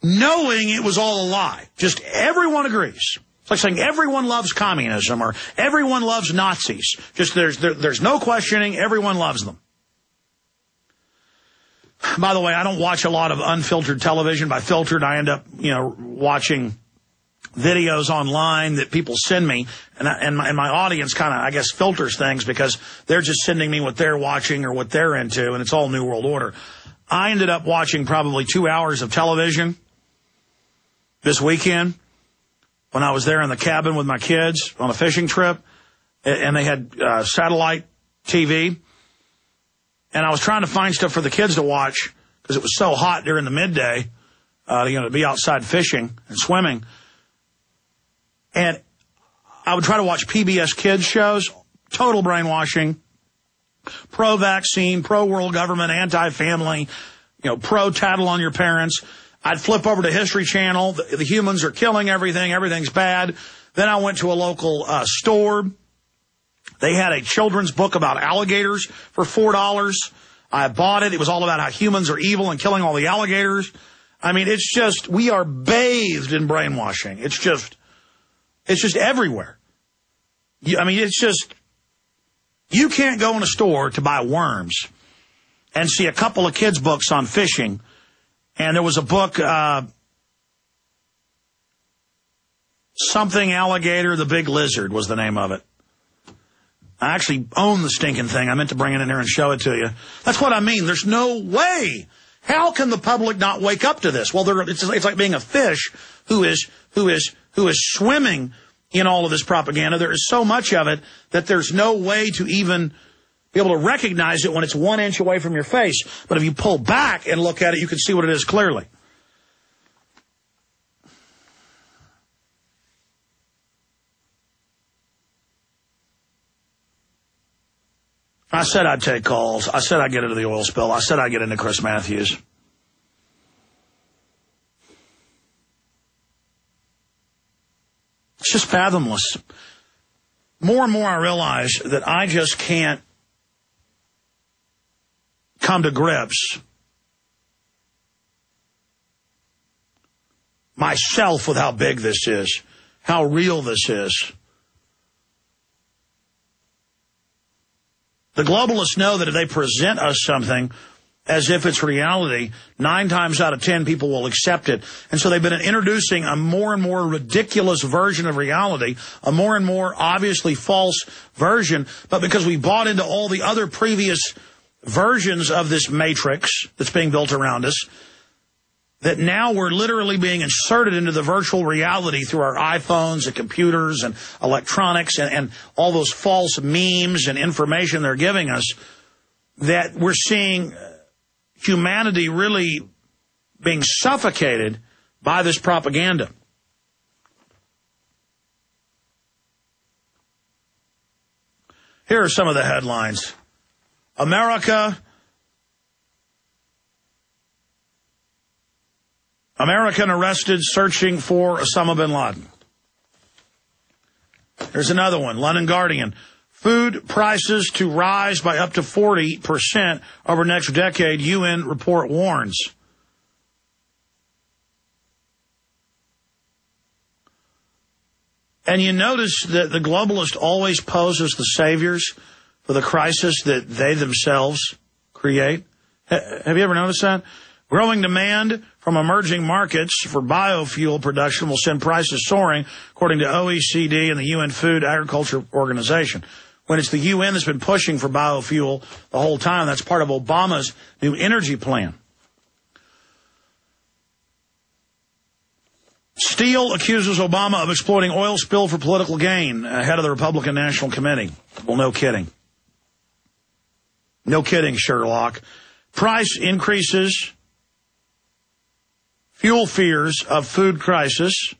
knowing it was all a lie. Just everyone agrees. It's like saying everyone loves communism or everyone loves Nazis. Just there's no questioning. Everyone loves them. By the way, I don't watch a lot of unfiltered television. By filtered, I end up, watching videos online that people send me, and my audience kind of, I guess, filters things because they're just sending me what they're watching or what they're into, and it's all New World Order. I ended up watching probably 2 hours of television this weekend when I was there in the cabin with my kids on a fishing trip, and they had satellite TV, and I was trying to find stuff for the kids to watch because it was so hot during the midday, to be outside fishing and swimming. And I would try to watch PBS Kids shows, total brainwashing, pro-vaccine, pro-world government, anti-family, pro-tattle on your parents. I'd flip over to History Channel. The humans are killing everything. Everything's bad. Then I went to a local store. They had a children's book about alligators for $4. I bought it. It was all about how humans are evil and killing all the alligators. I mean, it's just, we are bathed in brainwashing. It's just everywhere. It's just, you can't go in a store to buy worms and see a couple of kids' books on fishing. And there was a book, something alligator, the big lizard was the name of it. I actually own the stinking thing. I meant to bring it in here and show it to you. That's what I mean. There's no way. How can the public not wake up to this? Well, it's like being a fish who is swimming in all of this propaganda. There is so much of it that there's no way to even be able to recognize it when it's 1 inch away from your face. But if you pull back and look at it, you can see what it is clearly. I said I'd take calls. I said I'd get into the oil spill. I said I'd get into Chris Matthews. It's just fathomless. More and more I realize that I just can't come to grips myself with how big this is, how real this is. The globalists know that if they present us something as if it's reality, 9 times out of 10 people will accept it. And so they've been introducing a more and more ridiculous version of reality, a more and more obviously false version. But because we bought into all the other previous versions of this matrix that's being built around us, that now we're literally being inserted into the virtual reality through our iPhones and computers and electronics and all those false memes and information they're giving us, that we're seeing humanity really being suffocated by this propaganda. Here are some of the headlines. American arrested searching for Osama bin Laden. There's another one, London Guardian. Food prices to rise by up to 40% over next decade, UN report warns. And you notice that the globalist always poses the saviors for the crisis that they themselves create. Have you ever noticed that? Growing demand from emerging markets for biofuel production will send prices soaring, according to OECD and the UN Food Agriculture Organization. When it's the UN that's been pushing for biofuel the whole time, that's part of Obama's new energy plan. Steele accuses Obama of exploiting oil spill for political gain, head of the Republican National Committee. Well, no kidding. No kidding, Sherlock. Price increases fuel fears of food crisis.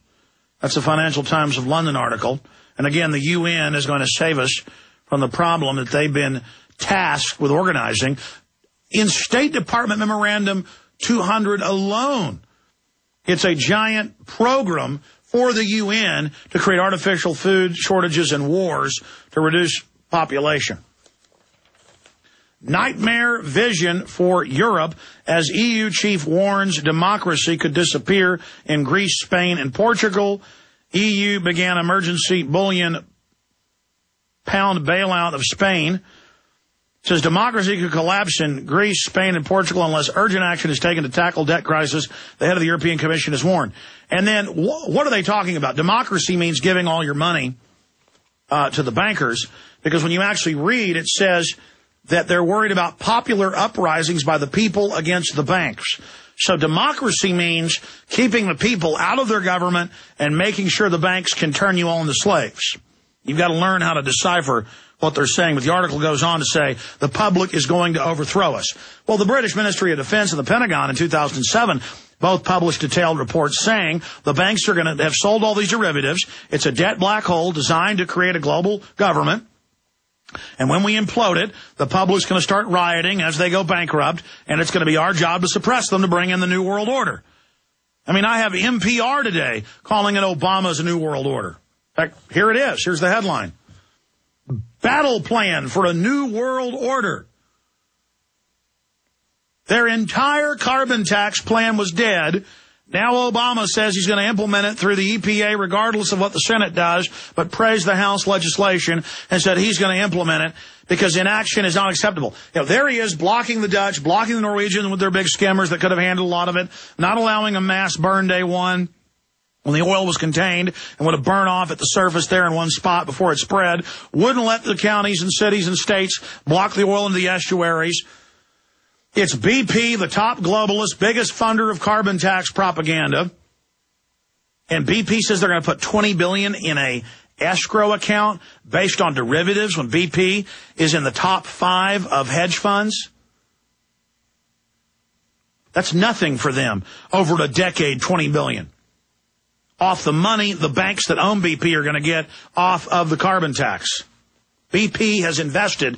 That's a Financial Times of London article. And again, the UN is going to save us from the problem that they've been tasked with organizing. In State Department Memorandum 200 alone, it's a giant program for the UN to create artificial food shortages and wars to reduce population. Nightmare vision for Europe as EU chief warns democracy could disappear in Greece, Spain, and Portugal. EU began emergency bullion pound bailout of Spain. Says democracy could collapse in Greece, Spain, and Portugal unless urgent action is taken to tackle debt crisis. The head of the European Commission has warned. And then what are they talking about? Democracy means giving all your money to the bankers, because when you actually read, it says that they're worried about popular uprisings by the people against the banks. So democracy means keeping the people out of their government and making sure the banks can turn you all into slaves. You've got to learn how to decipher what they're saying. But the article goes on to say the public is going to overthrow us. Well, the British Ministry of Defense and the Pentagon in 2007 both published detailed reports saying the banks are going to have sold all these derivatives. It's a debt black hole designed to create a global government. And when we implode it, the public's going to start rioting as they go bankrupt, and it's going to be our job to suppress them to bring in the New World Order. I mean, I have NPR today calling it Obama's New World Order. In fact, here it is. Here's the headline. Battle plan for a New World Order. Their entire carbon tax plan was dead. Now Obama says he's going to implement it through the EPA regardless of what the Senate does, but praised the House legislation and said he's going to implement it because inaction is not acceptable. You know, there he is blocking the Dutch, blocking the Norwegians with their big skimmers that could have handled a lot of it, not allowing a mass burn day one when the oil was contained and would have burned off at the surface there in one spot before it spread, wouldn't let the counties and cities and states block the oil into the estuaries. It's BP, the top globalist, biggest funder of carbon tax propaganda. And BP says they're going to put $20 billion in a escrow account based on derivatives when BP is in the top 5 of hedge funds. That's nothing for them. Over a decade, $20 billion. Off the money the banks that own BP are going to get off of the carbon tax. BP has invested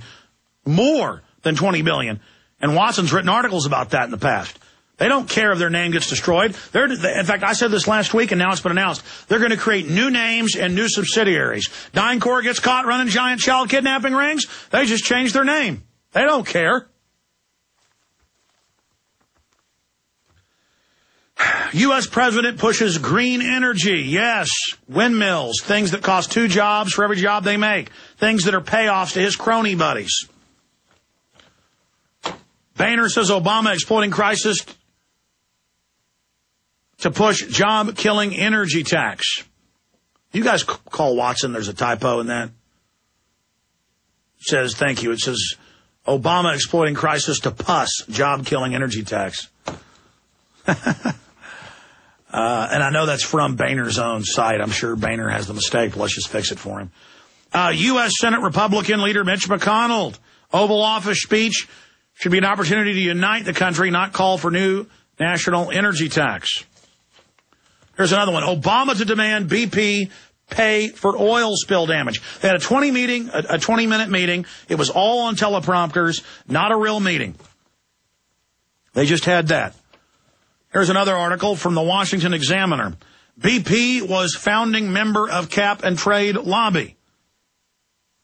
more than $20 billion. And Watson's written articles about that in the past. They don't care if their name gets destroyed. In fact, I said this last week, and now it's been announced. They're going to create new names and new subsidiaries. DynCorp gets caught running giant child kidnapping rings. They just changed their name. They don't care. U.S. President pushes green energy. Yes, windmills, things that cost 2 jobs for every job they make. Things that are payoffs to his crony buddies. Boehner says Obama exploiting crisis to push job-killing energy tax. You guys call Watson. There's a typo in that. It says, thank you. It says Obama exploiting crisis to push job-killing energy tax. And I know that's from Boehner's own site. I'm sure Boehner has the mistake. Let's just fix it for him. U.S. Senate Republican leader Mitch McConnell, Oval Office speech should be an opportunity to unite the country, not call for new national energy tax. Here's another one. Obama to demand BP pay for oil spill damage. They had a 20-minute meeting. It was all on teleprompters, not a real meeting. They just had that. Here's another article from the Washington Examiner. BP was founding member of Cap and Trade Lobby.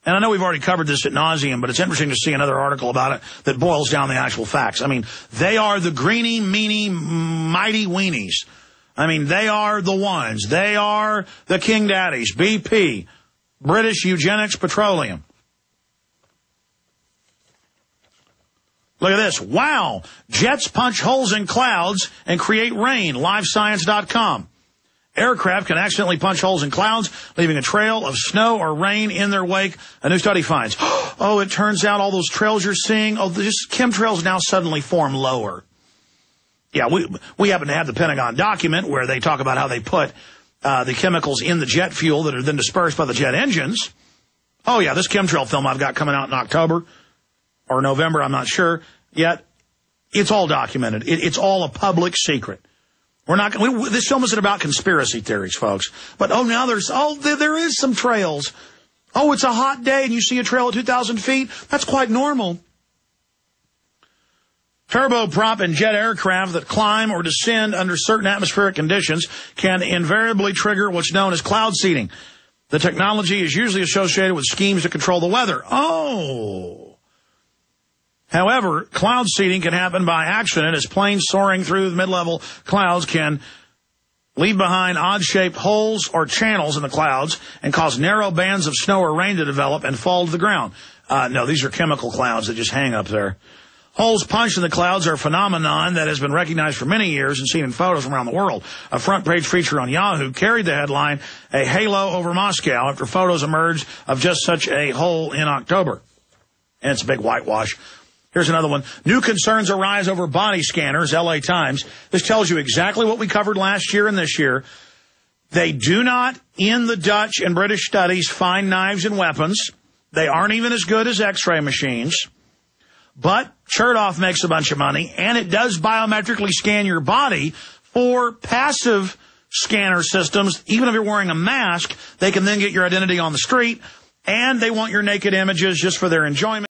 And I know we've already covered this ad nauseum, but it's interesting to see another article about it that boils down the actual facts. I mean, they are the greeny, meany, mighty weenies. I mean, they are the ones. They are the king daddies. BP, British Eugenics Petroleum. Look at this. Wow. Jets punch holes in clouds and create rain. LiveScience.com. Aircraft can accidentally punch holes in clouds, leaving a trail of snow or rain in their wake, a new study finds. Oh, it turns out all those trails you're seeing, just chemtrails now suddenly form lower. Yeah, we happen to have the Pentagon document where they talk about how they put the chemicals in the jet fuel that are then dispersed by the jet engines. Oh, yeah, this chemtrail film I've got coming out in October or November, I'm not sure yet. It's all documented. It's all a public secret. This film isn't about conspiracy theories, folks. But, there is some trails. Oh, it's a hot day and you see a trail at 2,000 feet. That's quite normal. Turboprop and jet aircraft that climb or descend under certain atmospheric conditions can invariably trigger what's known as cloud seeding. The technology is usually associated with schemes to control the weather. Oh. However, cloud seeding can happen by accident, as planes soaring through mid-level clouds can leave behind odd-shaped holes or channels in the clouds and cause narrow bands of snow or rain to develop and fall to the ground. No, these are chemical clouds that just hang up there. Holes punched in the clouds are a phenomenon that has been recognized for many years and seen in photos from around the world. A front-page feature on Yahoo carried the headline, "A Halo Over Moscow," after photos emerged of just such a hole in October. And it's a big whitewash. Here's another one. New concerns arise over body scanners, LA Times. This tells you exactly what we covered last year and this year. They do not, in the Dutch and British studies, find knives and weapons. They aren't even as good as X-ray machines. But Chertoff makes a bunch of money, and it does biometrically scan your body for passive scanner systems. Even if you're wearing a mask, they can then get your identity on the street, and they want your naked images just for their enjoyment.